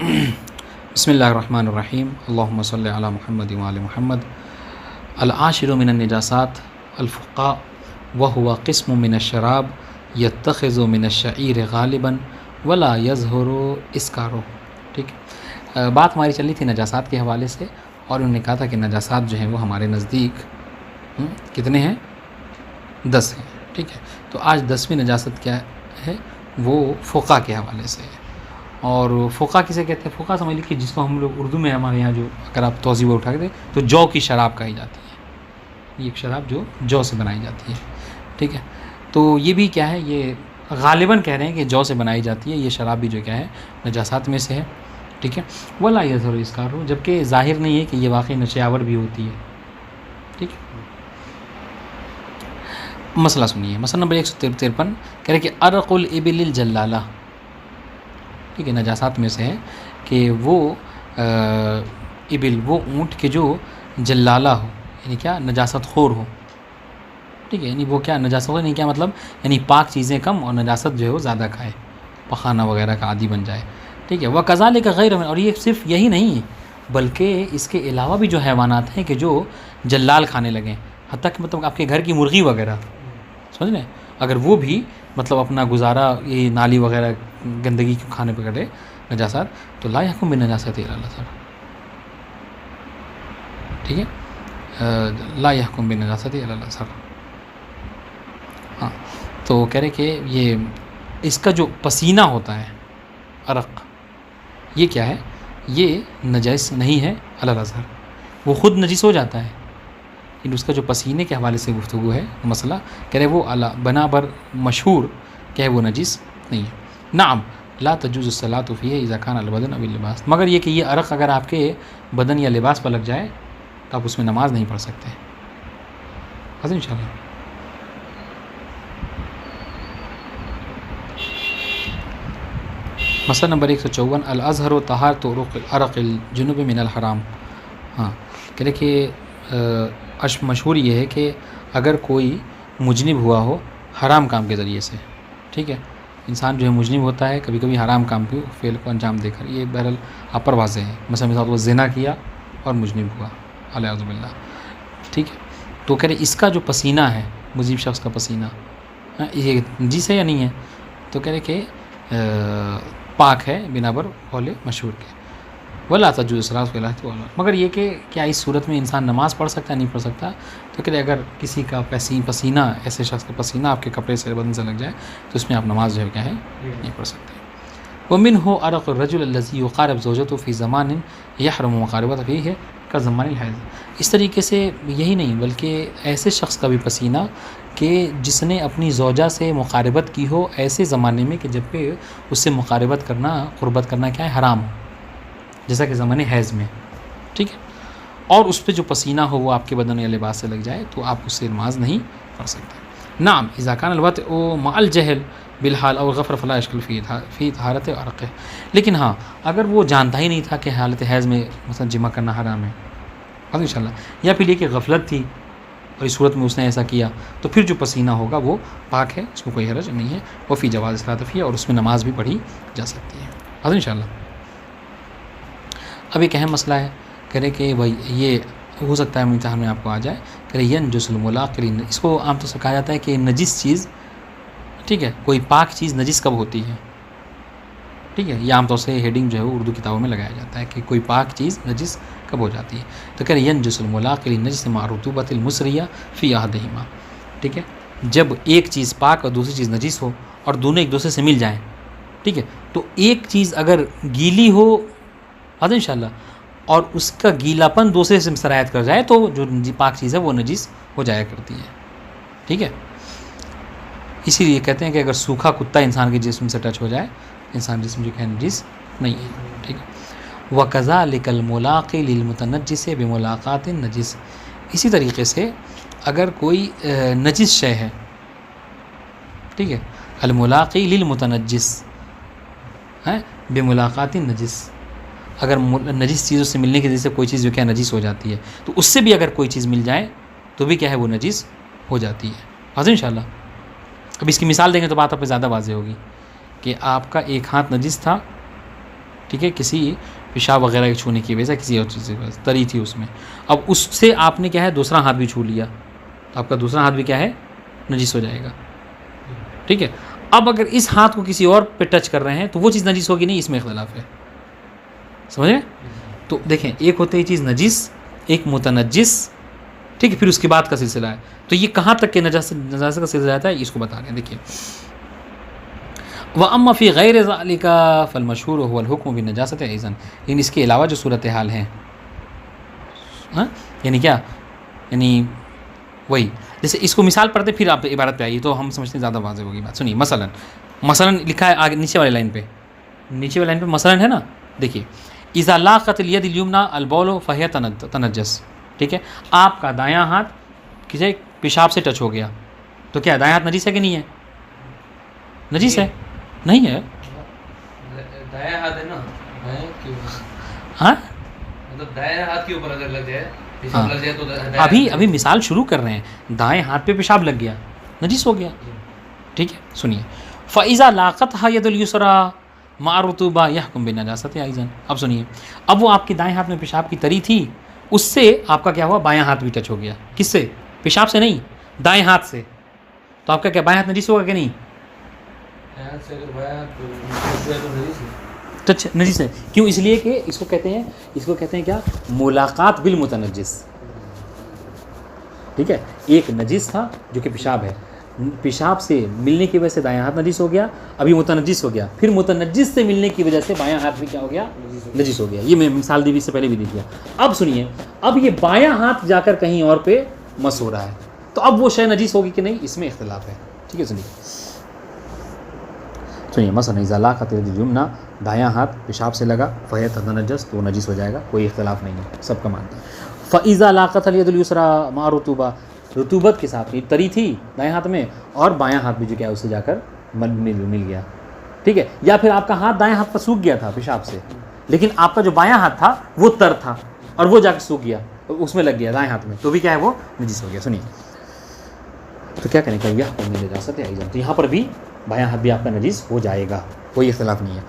بسم اللہ الرحمن الرحیم اللہم صلی علی محمد وآل محمد العاشر من النجاسات الفقاء وهو قسم من الشراب يتخذ من الشعیر غالبا ولا يظہر اسکارو. ٹھیک ہے، بات ہماری چل رہی تھی نجاسات کے حوالے سے، اور انہوں نے کہا تھا کہ نجاسات جو ہیں وہ ہمارے نزدیک کتنے ہیں؟ 10 ہیں. ٹھیک ہے، تو آج 10ویں نجاست کیا ہے؟ وہ فقہ کے حوالے سے ہے. اور فقہ کسے کہتے ہیں؟ فقہ سمجھ لیجیے جس کو ہم لوگ اردو میں ہمارے یہاں جو اگر آپ توضیح اٹھا کے دیں تو جو کی شراب کہی جاتی ہے. یہ ایک شراب جو سے بنائی جاتی ہے. ٹھیک ہے، تو یہ بھی کیا ہے؟ یہ غالباً کہہ رہے ہیں کہ جو سے بنائی جاتی ہے. یہ شراب بھی جو کیا ہے؟ نجاسات میں سے ہے. ٹھیک ہے، ولا یظہر اسکار ہو، جبکہ ظاہر نہیں ہے کہ یہ واقعی نشے آور بھی ہوتی ہے. ٹھیک ہے، مسئلہ سنیے. مسئلہ نمبر 153 کہہ رہے کہ ارق الابل الجلالہ. ٹھیک ہے، نجاسات میں سے ہے کہ وہ ابل، وہ اونٹ کے جو جلالہ ہو، یعنی کیا؟ نجاست خور ہو. ٹھیک ہے، یعنی وہ کیا نجاست خور، یعنی کیا مطلب؟ یعنی پاک چیزیں کم اور نجاست جو ہے وہ زیادہ کھائے، پخانہ وغیرہ کا عادی بن جائے. ٹھیک ہے، وَكَذَلِكَ غَيْرُ مِنْ، اور یہ صرف یہی نہیں بلکہ اس کے علاوہ بھی جو حیوانات ہیں کہ جو جلال کھانے لگیں، حتیٰ کہ مطلب آپ کے گھر کی مرغی وغیرہ، سمجھ لیں، اگر وہ بھی مطلب اپنا گزارا یہ نالی وغیرہ گندگی کو کھانے پہ کرے نجاسات، تو لا يحكم بالنجاسة الا اللہ. ٹھیک ہے، لا يحكم بالنجاسة الا اللہ. ہاں، تو کہہ رہے کہ یہ اس کا جو پسینہ ہوتا ہے عرق، یہ کیا ہے؟ یہ نجس نہیں ہے الازہر، وہ خود نجس ہو جاتا ہے، لیکن اس کا جو پسینے کے حوالے سے گفتگو ہے مسئلہ، کہہ رہے وہ بنا بر مشہور کہ وہ نجس نہیں ہے. نعم لا تجوز الصلاۃ فیہ اذا کان البدن او اللباس، مگر یہ کہ یہ عرق اگر آپ کے بدن یا لباس پر لگ جائے تو آپ اس میں نماز نہیں پڑھ سکتے. حاضر انشاءاللہ. مسئلہ نمبر 154 الازہر و طہارۃ عرق الجنوب من الحرام. ہاں، کہہ رہے کہ مشہور یہ ہے کہ اگر کوئی مجنب ہوا ہو حرام کام کے ذریعے سے، ٹھیک ہے، انسان جو ہے مجنب ہوتا ہے کبھی کبھی حرام کام کے فعل کو انجام دے کر، یہ بہرحال اپر واضح ہے. مثلا وہ زنا کیا اور مجنب ہوا الیاذ باللہ. ٹھیک ہے، تو کہہ رہے اس کا جو پسینہ ہے، مجنب شخص کا پسینہ، یہ نجس ہے یا نہیں ہے؟ تو کہہ رہے کہ پاک ہے بنا بر قول مشہور کے. ولا تجوز الصلاۃ فی الحال، مگر یہ کہ کیا اس صورت میں انسان نماز پڑھ سکتا ہے؟ نہیں پڑھ سکتا. تو کہ اگر کسی کا پسینہ، ایسے شخص کا پسینہ آپ کے کپڑے سے بدن سے لگ جائے تو اس میں آپ نماز جو ہے کیا ہے؟ نہیں پڑھ سکتے. ومنہ عرق الرجل الذی یقارب زوجته فی زمان یحرم مقاربۃ فیہ کزمان الحیض. اس طریقے سے یہی نہیں بلکہ ایسے شخص کا بھی پسینہ کہ جس نے اپنی زوجہ سے مقاربت کی ہو ایسے زمانے میں کہ جب پہ اس سے مقاربت کرنا، قربت کرنا کیا ہے؟ حرام ہو، جیسا کہ زمانے حیض میں. ٹھیک ہے، اور اس پہ جو پسینہ ہو وہ آپ کے بدن یا لباس سے لگ جائے تو آپ اس سے نماز نہیں پڑھ سکتے. نعم اذا کان الوطء مع الجہل بالحال اور غفر فلا اشکل فی طہارت عرق. لیکن ہاں، اگر وہ جانتا ہی نہیں تھا کہ حالت حیض میں مثلا جمع کرنا حرام ہے انشاءاللہ، یا پھر یہ کہ غفلت تھی اور اس صورت میں اس نے ایسا کیا، تو پھر جو پسینہ ہوگا وہ پاک ہے، اس میں کوئی حرج نہیں ہے. وہ فی جواز الصلاۃ فیہ، اور اس میں نماز بھی پڑھی جا سکتی ہے. حاضر انشاءاللہ. اب ایک اہم مسئلہ ہے، کہہ رہے کہ بھائی یہ ہو سکتا ہے امتحان میں آپ کو آ جائے، کہہ رہے ینجس الملاقی، اس کو عام طور سے کہا جاتا ہے کہ نجس چیز، ٹھیک ہے، کوئی پاک چیز نجس کب ہوتی ہے. ٹھیک ہے، یہ عام طور سے ہیڈنگ جو ہے وہ اردو کتابوں میں لگایا جاتا ہے کہ کوئی پاک چیز نجس کب ہو جاتی ہے. تو کہہ رہے ینجس الملاقی نجس مع رطوبۃ المسریہ فی احدہما. ٹھیک ہے، جب ایک چیز پاک اور دوسری چیز نجس ہو اور دونوں ایک دوسرے سے مل جائیں، ٹھیک ہے، تو ایک چیز اگر گیلی ہو حاضر انشاءاللہ اور اس کا گیلا پن دوسرے سے سرایت کر جائے تو جو پاک چیز ہے وہ نجس ہو جایا کرتی ہے. ٹھیک ہے، اسی لیے کہتے ہیں کہ اگر سوکھا کتا انسان کے جسم سے ٹچ ہو جائے، انسان جسم جو کہ نجس نہیں ہے. ٹھیک ہے، وَكَذَلِكَ الْمُلَاقِي لِلْمُتَنَجِّسِ بِمُلَاقَاتِ النَّجِسِ. اسی طریقے سے اگر کوئی نجس شے ہے، ٹھیک ہے، الملاقی للمتنجس ہے بملاقات النجس، اگر نجس چیزوں سے ملنے کی وجہ سے کوئی چیز جو کیا نجس ہو جاتی ہے تو اس سے بھی اگر کوئی چیز مل جائے تو بھی کیا ہے وہ نجس ہو جاتی ہے. حاضر انشاءاللہ. اب اس کی مثال دیں گے تو بات آپ پہ زیادہ واضح ہوگی کہ آپ کا ایک ہاتھ نجس تھا، ٹھیک ہے، کسی پیشاب وغیرہ کے چھونے کی وجہ سے، کسی اور چیز کی وجہ سے تری تھی اس میں، اب اس سے آپ نے کیا ہے دوسرا ہاتھ بھی چھو لیا، تو آپ کا دوسرا ہاتھ بھی کیا ہے نجس ہو جائے گا. ٹھیک ہے، اب اگر اس ہاتھ کو کسی اور پہ ٹچ کر رہے ہیں تو وہ چیز نجس ہوگی نہیں، اس میں اختلاف ہے. سمجھ گئے؟ تو دیکھیں ایک ہوتا ہے یہ چیز نجس، ایک متنجس. ٹھیک ہے، پھر اس کے بعد کا سلسلہ ہے. تو یہ کہاں تک کہ نجاست کا سلسلہ آتا ہے اس کو بتا رہے ہیں. دیکھیے وَأَمَّا فِي غَيْرِ ذَلِكَ فَالْمَشْهُورُ هُوَ الْحُكْمُ بِالنَّجَاسَةِ أَيْضًا. لیکن اس کے علاوہ جو صورتحال ہیں، یعنی کیا، یعنی وہی جیسے اس کو مثال پڑھتے پھر آپ عبارت پہ آئیے تو ہم سمجھتے ہیں زیادہ واضح ہوگی بات. سنیے مثلا لکھا ہے آگے نیچے والی لائن پہ مثلا ہے نا. دیکھیے اذا لاقت الید الیمنی البول فہی تنجس. ٹھیک ہے، آپ کا دایاں ہاتھ کسی پیشاب سے ٹچ ہو گیا تو کیا دایاں ہاتھ نجس ہے کہ نہیں ہے؟ نجس ہے؟ نہیں ہے. دایاں ہاتھ ہے نا، ہاں مطلب دایاں ہاتھ کے اوپر اگر لگ جائے، پیشاب لگ جائے تو ابھی مثال شروع کر رہے ہیں. دائیں ہاتھ پہ پیشاب لگ گیا، نجس ہو گیا. ٹھیک ہے، سنیے فَإِذَا لَاقَتْهَا يَدُ الْيُسْرَىٰ مَعَ رُطُوبَةٍ يَحْكُمُ بِالنَّجَاسَةِ أَيْضًا. اب سنیے، اب وہ آپ کی دائیں ہاتھ میں پیشاب کی تری تھی، اس سے آپ کا کیا ہوا بایاں ہاتھ بھی ٹچ ہو گیا. کس سے؟ پیشاب سے نہیں، دائیں ہاتھ سے. تو آپ کا کیا بایاں ہاتھ نجس ہوگا کہ نہیں؟ ٹچ نجس ہے. کیوں؟ اس لیے کہ اس کو کہتے ہیں کیا، ملاقات بالمتنجس. ٹھیک ہے، ایک نجس تھا جو کہ پیشاب ہے، پیشاب سے ملنے کی وجہ سے دایاں ہاتھ نجس ہو گیا، ابھی متنجس ہو گیا، پھر متنجس سے ملنے کی وجہ سے بایاں ہاتھ بھی کیا ہو گیا نجس ہو گیا. یہ میں مثال دی بھی سے پہلے بھی دی دیا. اب سنیے، اب یہ بایاں ہاتھ جا کر کہیں اور پہ مس ہو رہا ہے تو اب وہ شے نجس ہوگی کہ نہیں، اس میں اختلاف ہے. ٹھیک ہے، سنیے مثلا اذا لاقت الید الیمنی، دایاں ہاتھ پیشاب سے لگا فہی تنجس، تو نجس ہو جائے گا، کوئی اختلاف نہیں ہے، سب کا مانتا ہے. فَإِذَا لَاقَتْ الْيَدُ الْيُسْرَىٰ مَعَ رُطُوبَةٍ، رطوبت کے ساتھ یہ تری تھی دائیں ہاتھ میں اور بایاں ہاتھ بھی جو کیا اس سے جا کر مل گیا. ٹھیک ہے، یا پھر آپ کا ہاتھ دائیں ہاتھ پر سوکھ گیا تھا پیشاب سے، لیکن آپ کا جو بایاں ہاتھ تھا وہ تر تھا اور وہ جا کے سوکھ گیا، اس میں لگ گیا دائیں ہاتھ میں، تو بھی کیا ہے وہ نجس ہو گیا. سنیے تو کیا کریں گے، یہ نجاست ہے. تو یہاں پر بھی بایاں ہاتھ بھی آپ کا نجس ہو جائے گا، کوئی اختلاف نہیں ہے.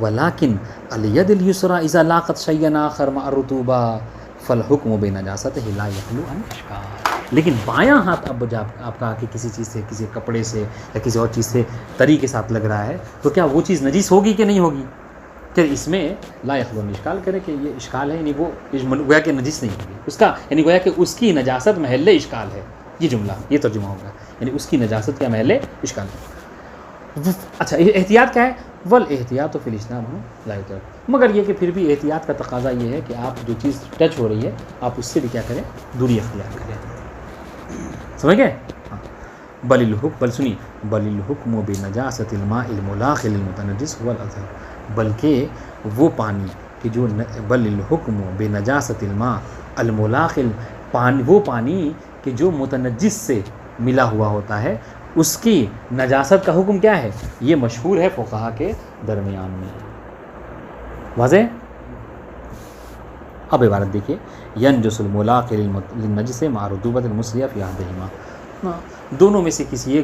ولیکن الید الیسریٰ اذا لاقت شیئا آخر مع الرطوبہ فالحکم بنجاستہ لا یخلو عن اشکال. لیکن بایاں ہاتھ اب جب آپ کا کہ کسی چیز سے، کسی کپڑے سے یا کسی اور چیز سے تری کے ساتھ لگ رہا ہے تو کیا وہ چیز نجس ہوگی کہ نہیں ہوگی؟ کہ اس میں لا یخلو عن اشکال کرے کہ یہ اشکال ہے، یعنی وہ گویا کہ نجس نہیں ہوگی اس کا، یعنی گویا کہ اس کی نجاست محل اشکال ہے. یہ جملہ، یہ ترجمہ ہوگا، یعنی اس کی نجاست کیا محل اشکال ہے. اچھا احتیاط کیا ہے؟ والاحتیاط فی الاجتناب لا یترک. مگر یہ کہ پھر بھی احتیاط کا تقاضا یہ ہے کہ آپ جو چیز ٹچ ہو رہی ہے آپ اس سے بھی کیا کریں، دوری اختیار کریں. سمجھ گئے؟ ہاں. بل سنی بل الحکم بنجاست الماء الملاق للمتنجس هو الازہر. بلکہ وہ پانی کہ جو بل الحکم بنجاست الماء الملاق، وہ پانی کہ جو متنجس سے ملا ہوا ہوتا ہے اس کی نجاست کا حکم کیا ہے، یہ مشہور ہے فقہا کے درمیان میں. واضح؟ اب عبارت دیکھیے، ینجس الملاق للنجس مع رطوبۃ المسلیہ فی احدہما. دونوں میں سے کسی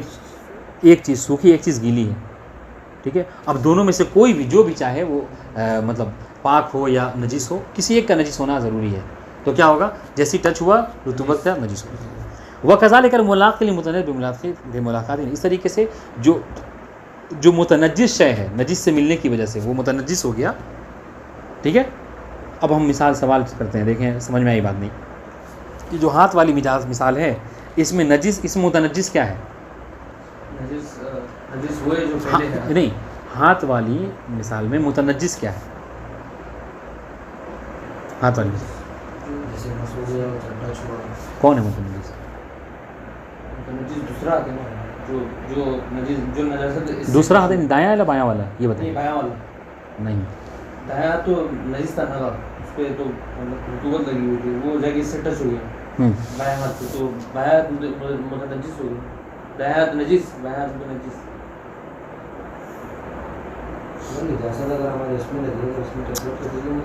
ایک چیز سوکھی ایک چیز گیلی ہے. ٹھیک ہے، اب دونوں میں سے کوئی بھی جو بھی چاہے وہ مطلب پاک ہو یا نجس ہو، کسی ایک کا نجس ہونا ضروری ہے. تو کیا ہوگا، جیسی ٹچ ہوا رطوبت کا نجس ہو. وَكَذَلِكَ الْمُلَاقِ لِلْمُتَنَجِّسِ بِمُلَاقَاتِهِ. اس طریقے سے جو متنجس شے ہے، نجس سے ملنے کی وجہ سے وہ متنجس ہو گیا. ٹھیک ہے، اب ہم سوال کرتے ہیں، دیکھیں سمجھ میں آئی بات نہیں. یہ جو ہاتھ والی مثال ہے اس میں نجس، اس میں متنجس کیا ہے؟ نجس ہوئے جو پہلے ہے. نہیں، ہاتھ والی مثال میں متنجس کیا ہے؟ ہاتھ والی جیسے مسو ہوا ٹچ ہوا. کون ہے متنجس؟ نجس دوسرا ہے نا، جو نجس جو نجاست دوسرا ہاتھ دایاں یا بایاں والا، یہ بتائیے. بایاں والا نہیں، دایاں تو نجس تھا نا، اس پہ تو رطوبت لگی ہوئی تھی، وہ جا کے اس سے ٹچ ہو گیا بایاں ہاتھ سے، تو بایاں ہاتھ متنجس ہو گیا. دایاں ہاتھ نجس، بایاں ہاتھ متنجس.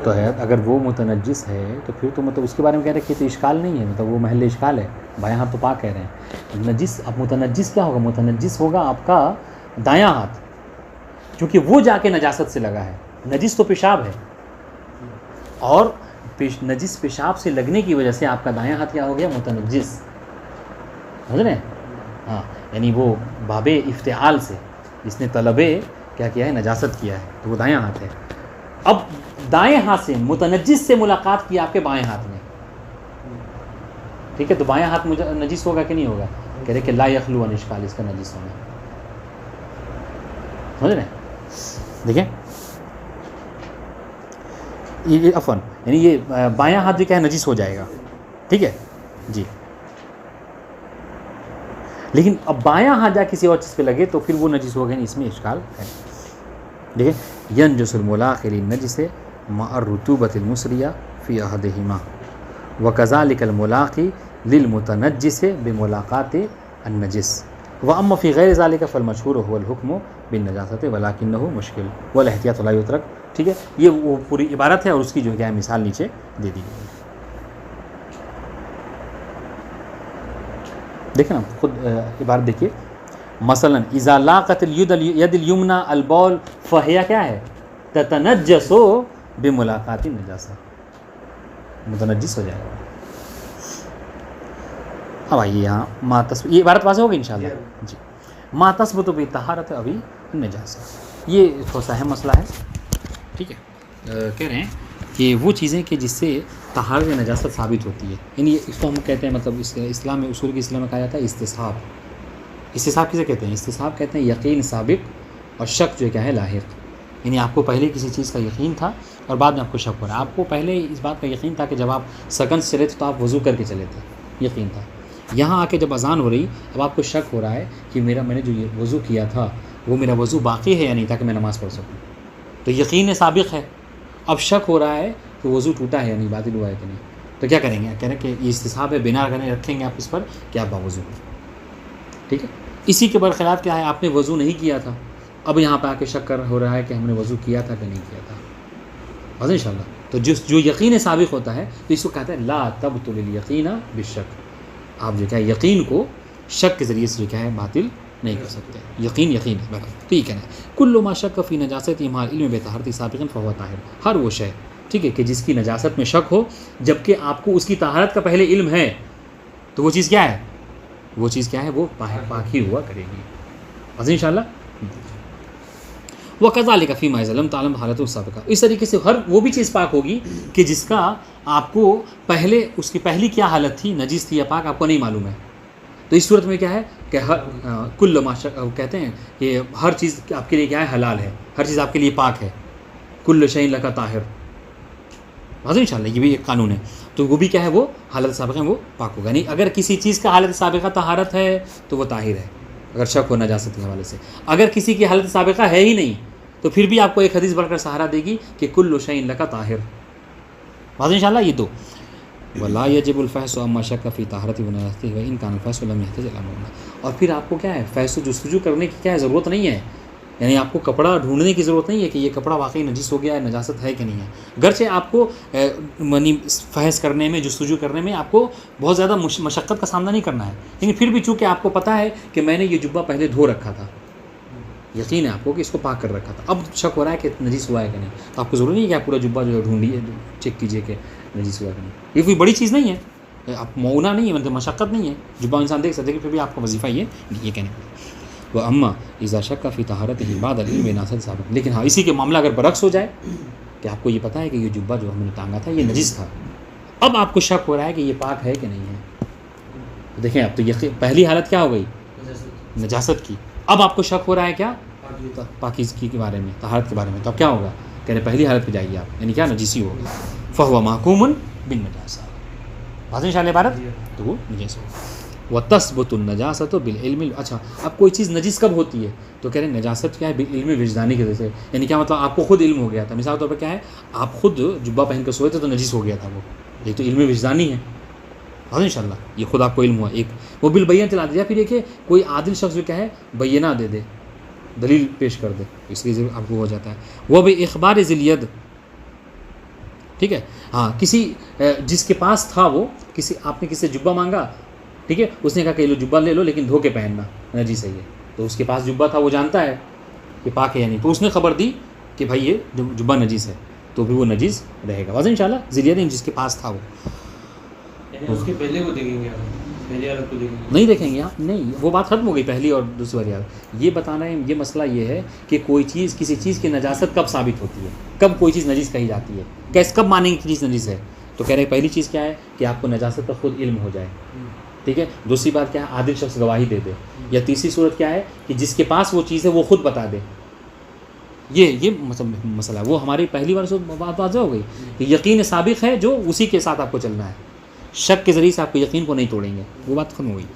تو ہے اگر وہ متنجس ہے تو پھر تو مطلب اس کے بارے میں کہہ رہے کہ تو اشکال نہیں ہے، مطلب وہ محل اشکال ہے. بایاں ہاتھ تو پاک کہہ رہے ہیں. نجس، اب متنجس کیا ہوگا؟ متنجس ہوگا آپ کا دایاں ہاتھ، کیونکہ وہ جا کے نجاست سے لگا ہے. نجس تو پیشاب ہے، اور نجس پیشاب سے لگنے کی وجہ سے آپ کا دایاں ہاتھ کیا ہو گیا؟ متنجس، سمجھ رہے ہیں؟ ہاں، یعنی وہ باب افتعال سے جس نے طلب کیا کیا ہے؟ نجاست کیا ہے، تو وہ دایاں ہاتھ ہے۔ اب دائیں ہاتھ سے متنجس سے ملاقات کی آپ کے بائیں ہاتھ میں، ٹھیک ہے، تو بائیں ہاتھ نجس ہوگا کہ نہیں ہوگا؟ کہہ رہے کہ لا یخلو عن اشکال، اس کا نجس ہونا، سمجھ رہے ہیں؟ دیکھیں یہ عفواً یعنی یہ بایاں ہاتھ جو کیا ہے نجس ہو جائے گا، ٹھیک ہے جی۔ لیکن اب بایاں ہاتھ جا کسی اور چیز پہ لگے تو پھر وہ نجس ہو گئے، اس میں اشکال ہے۔ دیکھیں ینجس الملاقی للنجس مع الرطوبۃ المسریہ فی احدہما وکذالک الملاقی للمتنجس بملاقات النجس واما فی غیر ذلک فالمشہور هو الحکم بالنجاست ولکنہ مشکل والاحتیاط لا یترک، ٹھیک ہے، یہ وہ پوری عبارت ہے اور اس کی جو ہے مثال نیچے دے دی گئی ہے۔ دیکھیں نا خود عبارت دیکھیے، مثلا اذا لاقت الید الیمنی البول فہیا کیا ہے؟ تتنجس بملاقات النجاسہ، متنجس ہو جائے گا۔ اب آئیے یہاں ما تثبت، یہ عبارت واضح ہوگی انشاءاللہ جی۔ ما تثبت بطہارت ابھی النجاسہ، یہ تھوڑا سا اہم مسئلہ ہے، ٹھیک ہے۔ کہہ رہے ہیں کہ وہ چیزیں کہ جس سے طہارت نجاست ثابت ہوتی ہے، یعنی اس کو ہم کہتے ہیں، مطلب اسلام میں اصول کی اسلام میں کہا جاتا ہے استصحاب۔ استصحاب کسے کہتے ہیں؟ استصحاب کہتے ہیں یقین سابق اور شک جو کیا ہے لاحق، یعنی آپ کو پہلے کسی چیز کا یقین تھا اور بعد میں آپ کو شک ہو رہا ہے۔ آپ کو پہلے اس بات کا یقین تھا کہ جب آپ سیکنڈ سے چلے تھے تو آپ وضو کر کے چلے تھے، یقین تھا۔ یہاں آ کے جب اذان ہو رہی اب آپ کو شک ہو رہا ہے کہ میں نے جو یہ وضو کیا تھا وہ میرا وضو باقی ہے یا نہیں تھا کہ میں نماز پڑھ سکوں، تو یقین سابق ہے۔ اب شک ہو رہا ہے کہ وضو ٹوٹا ہے یا نہیں، باطل ہوا ہے کہ نہیں، تو کیا کریں گے؟ کہہ رہے ہیں کہ یہ استصحاب ہے، بنا کرنے رکھیں گے آپ اس پر کہ آپ باوضو ہیں، ٹھیک ہے۔ اسی کے برخلاف کیا ہے؟ آپ نے وضو نہیں کیا تھا، اب یہاں پہ آ کے شک ہو رہا ہے کہ ہم نے وضو کیا تھا کہ نہیں کیا تھا، بس ان شاء اللہ۔ تو جو یقین سابق ہوتا ہے تو اس کو کہتے ہیں لا تبطل الیقین بالشک، آپ جو کیا ہے یقین کو شک کے ذریعے سے جو کیا ہے باطل نہیں کر سکتے، یقین ہے بہرحال۔ تو یہ کہنا ہے کل ما شک فی نجاست مع العلم بطہارت سابقا فهو طاہر، ہر وہ شے، ٹھیک ہے، کہ جس کی نجاست میں شک ہو جبکہ آپ کو اس کی طہارت کا پہلے علم ہے، تو وہ چیز کیا ہے؟ وہ چیز کیا ہے؟ وہ پاک ہی ہوا کرے گی، بس انشاءاللہ۔ وَكَذَلِكَ فِيمَا إِذَا لَمْ تَعْلَمْ حَالَتُهُ السَّابِقَةَ، اس طریقے سے ہر وہ بھی چیز پاک ہوگی کہ جس کا آپ کو پہلے اس کی پہلی کیا حالت تھی، نجس تھی یا پاک، آپ کو نہیں معلوم ہے۔ تو اس صورت میں کیا ہے کہ کل ما کہتے ہیں کہ ہر چیز آپ کے لیے کیا ہے؟ حلال ہے، ہر چیز آپ کے لیے پاک ہے، کل شیء لک طاہر، واضح انشاءاللہ، یہ بھی ایک قانون ہے۔ تو وہ بھی کیا ہے؟ وہ حالت سابقہ میں وہ پاک ہوگا، نہیں اگر کسی چیز کا حالت سابقہ طہارت ہے تو وہ طاہر ہے، اگر شک ہو نجاست کے حوالے سے۔ اگر کسی کی حالت سابقہ ہے ہی نہیں تو پھر بھی آپ کو ایک حدیث بڑھ کر سہارا دے گی کہ کل شیء لک طاہر، واضح انشاءاللہ۔ یہ دو ولا یجب الفحص عما شک فی طہارت و نجاست وان کان الفحص لم یحتج الی معلوم، اور پھر آپ کو کیا ہے؟ فحص و جستجو کرنے کی کیا ہے؟ ضرورت نہیں ہے، یعنی آپ کو کپڑا ڈھونڈنے کی ضرورت نہیں ہے کہ یہ کپڑا واقعی نجس ہو گیا ہے، نجاست ہے کہ نہیں ہے، گرچہ آپ کو فحص کرنے میں، جستجو کرنے میں آپ کو بہت زیادہ مشقت کا سامنا نہیں کرنا ہے، لیکن پھر بھی چونکہ آپ کو پتہ ہے کہ میں نے یہ جبہ پہلے دھو رکھا تھا، یقین ہے آپ کو کہ اس کو پاک کر رکھا تھا، اب شک ہو رہا ہے کہ نجس ہوا ہے کہ نہیں، تو آپ کو ضروری نہیں ہے کہ آپ پورا جبہ جو ہے ڈھونڈیے، چیک کیجیے کہ نجس ہوا کہ نہیں۔ یہ کوئی بڑی چیز نہیں ہے، آپ معاونہ نہیں ہے، مطلب مشقت نہیں ہے، جبہ انسان دیکھ سکتے کہ پھر بھی آپ کا وظیفہ یہ کہنے کا۔ وَأَمَّا إِذَا شَكَّ فِي طَهَارَتِهِ بَعْدَ الْعِلْمِ نَاسَتْ ثَابِتٌ، لیکن ہاں اسی کے معاملہ اگر برعکس ہو جائے کہ آپ کو یہ پتہ ہے کہ یہ جبہ جو ہم نے ٹانگا تھا یہ نجس تھا، اب آپ کو شک ہو رہا ہے کہ یہ پاک ہے کہ نہیں ہے، دیکھیں اب تو یہ پہلی حالت کیا ہو گئی؟ نجاست کی، اب آپ کو شک ہو رہا ہے کیا؟ پاکیزگی کے بارے میں، طہارت کے بارے میں، تو اب کیا ہوگا؟ کہہ رہے پہلی حالت پہ جائیے آپ، یعنی کیا؟ نجیسی ہوگا، فَهُوَ مَحْكُومٌ بِالنَّجَاسَةِ، واضح انشاءاللہ عبارت، تو وہ نجس ہوگا۔ وَتَثْبُتُ النَّجَاسَةُ بِالْعِلْمِ، اچھا اب کوئی چیز نجس کب ہوتی ہے؟ تو کہہ رہے ہیں نجاست کیا ہے؟ بالعلم وجدانی کے ذریعے، یعنی کیا مطلب؟ آپ کو خود علم ہو گیا تھا، مثال کے طور پر کیا ہے؟ آپ خود جبہ پہن کے سوئے تھے تو نجس ہو گیا تھا، وہ یہ تو علم وجدانی ہے، واضح انشاءاللہ، یہ خود آپ کو علم ہوا۔ ایک وہ بالبینہ چلا دیا، پھر یہ کہ کوئی عادل شخص جو کیا ہے بینہ دے دے، دلیل پیش کر دے، اس لیے آپ کو ہو جاتا ہے۔ وہ بھی اخبار ذی الید، ٹھیک ہے، ہاں کسی جس کے پاس تھا وہ کسی، آپ نے کسی سے جبہ مانگا، ٹھیک ہے، اس نے کہا کہ لو جبہ لے لو لیکن دھو کے پہننا، نجی صحیح ہے، تو اس کے پاس جبہ تھا، وہ جانتا ہے کہ پاک ہے یا نہیں، تو اس نے خبر دی کہ بھائی یہ جبہ نجیس ہے تو بھی وہ نجیس رہے گا. واضح انشاءاللہ ذیلیدین جس کے پاس تھا وہ یعنی اس کے پہلے کو دیکھیں گے آپ, پہلی حالت کو دیکھیں گے نہیں دیکھیں گے آپ, نہیں وہ بات ختم ہو گئی پہلی اور دوسری والی حالت. یہ بتانا ہے, یہ مسئلہ یہ ہے کہ کوئی چیز کسی چیز کی نجاست کب ثابت ہوتی ہے, کب کوئی چیز نجیس کہی جاتی ہے, کب مانیں گے کہ چیز نجیس ہے. تو کہہ رہے ہیں پہلی چیز کیا ہے کہ آپ کو نجاست کا خود علم ہو جائے, ٹھیک ہے. دوسری بات کیا ہے, عادل شخص گواہی دے دے. یا تیسری صورت کیا ہے کہ جس کے پاس وہ چیز ہے وہ خود بتا دے. یہ مسئلہ ہے. وہ ہماری پہلی بار سے بات واضح ہو گئی کہ یقین سابق ہے جو اسی کے ساتھ آپ کو چلنا ہے, شک کے ذریعے سے آپ کو یقین کو نہیں توڑیں گے, وہ بات ختم ہو گئی.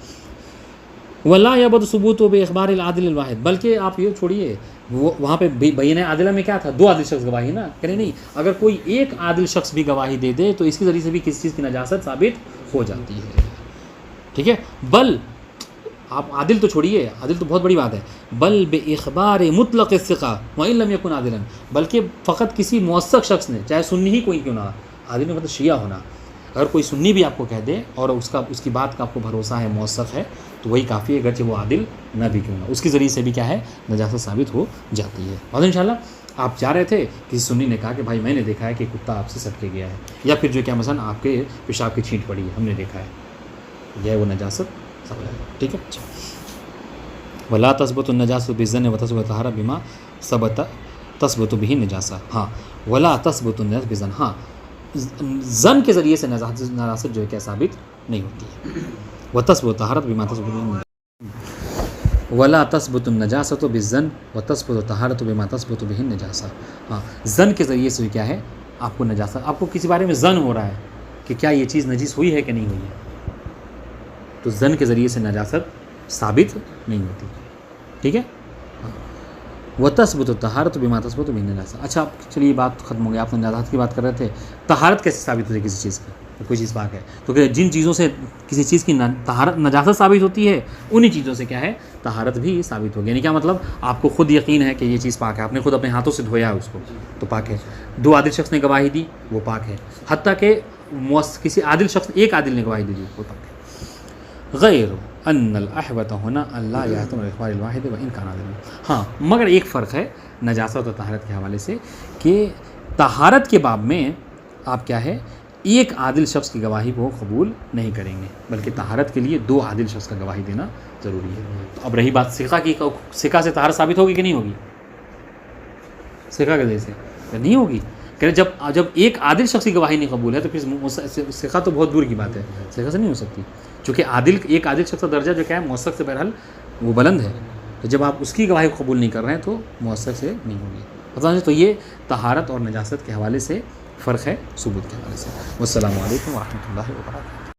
واللہ یعبد ثبوت و بے اخبار العادل الواحد, بلکہ آپ یہ چھوڑیے وہاں پہ بینہ عادلہ میں کیا تھا, 2 عادل شخص گواہی نا, کہہ رہے نہیں اگر کوئی ایک عادل شخص بھی گواہی دے دے تو اس کے ذریعے سے بھی کسی چیز کی نجاست ثابت ہو جاتی ہے, ٹھیک ہے. بل آپ عادل تو چھوڑیے, عادل تو بہت بڑی بات ہے, بل بے اخبار مطلق الثقہ وان لم یکن عادلا, بلکہ فقط کسی موثق شخص نے, چاہے سنی ہی کوئی کیوں نہ, عادل میں مطلب شیعہ ہونا, اگر کوئی سنی بھی آپ کو کہہ دے اور اس کی بات کا آپ کو بھروسہ ہے, موثق ہے, تو وہی کافی ہے, اگرچہ وہ عادل نہ بھی کیوں نہ, اس کے ذریعے سے بھی کیا ہے نجاست ثابت ہو جاتی ہے. اور انشاءاللہ آپ جا رہے تھے, کسی سنی نے کہا کہ بھائی میں نے دیکھا ہے کہ کتا آپ سے سٹ کے گیا ہے, یا پھر جو کیا مثلا آپ کے پیشاب کی چھینٹ پڑی ہے, ہم نے دیکھا ہے, یہ ہے وہ نجاست ثابت ہے, ٹھیک ہے. ولا تثبت النجاست بالظن وتثبت الطہارہ بما ثبت تثبت به النجاسہ. ہاں ولا تثبت النجاست بالظن, ہاں زن کے ذریعے سے نجاست جو ہے کیا ثابت نہیں ہوتی ہے. وتثبت الطہارۃ بما تثبت ولا تثبت النجاست بالظن وتثبت الطہارۃ بما تثبت به النجاسہ. ہاں زن کے ذریعے سے کیا ہے آپ کو نجاست, آپ کو کسی بارے میں زن ہو رہا ہے کہ کیا یہ چیز نجیس ہوئی ہے کہ نہیں ہوئی ہے, تو زن کے ذریعے سے نجاست ثابت نہیں ہوتی, ٹھیک ہے. وتثبت الطہارۃ بما تثبت به النجاسہ. اچھا چلیے بات ختم ہو گئی, آپ نے نجاست کی بات کر رہے تھے. طہارت کیسے ثابت ہوتی ہے کسی چیز کی, کوئی چیز پاک ہے تو کہ جن چیزوں سے کسی چیز کی طہارت نجاست ثابت ہوتی ہے انہی چیزوں سے کیا ہے طہارت بھی ثابت ہوگی. یعنی کیا مطلب, آپ کو خود یقین ہے کہ یہ چیز پاک ہے, آپ نے خود اپنے ہاتھوں سے دھویا ہے اس کو تو پاک ہے. 2 عادل شخص نے گواہی دی وہ پاک ہے, حتیٰ کہ کسی عادل شخص, ایک عادل نے گواہی دی وہ پاک ہے. غیر ان الاحوط ہونا اللہ یاتم الاخبار الواحد و ان کان عادلا. ہاں مگر ایک فرق ہے نجاست اور طہارت کے حوالے سے کہ طہارت کے باب میں آپ کیا ہے ایک عادل شخص کی گواہی کو قبول نہیں کریں گے, بلکہ طہارت کے لیے 2 عادل شخص کا گواہی دینا ضروری ہے. تو اب رہی بات سکہ کی, سکہ سے طہارت ثابت ہوگی کہ نہیں ہوگی, سکہ کے ذریعے سے نہیں ہوگی. کہ جب ایک عادل شخص کی گواہی نہیں قبول ہے تو پھر سکہ تو بہت دور کی بات ہے, سکہ سے نہیں ہو سکتی, چونکہ ایک عادل شخص کا درجہ جو کیا ہے موثق سے بہرحال وہ بلند ہے. تو جب آپ اس کی گواہی قبول نہیں کر رہے ہیں تو موثق سے نہیں ہوگی. پتہ نہیں, تو یہ طہارت اور نجاست کے حوالے سے فرق ہے ثبوت کے حوالے سے. والسلام علیکم ورحمۃ اللہ وبرکاتہ.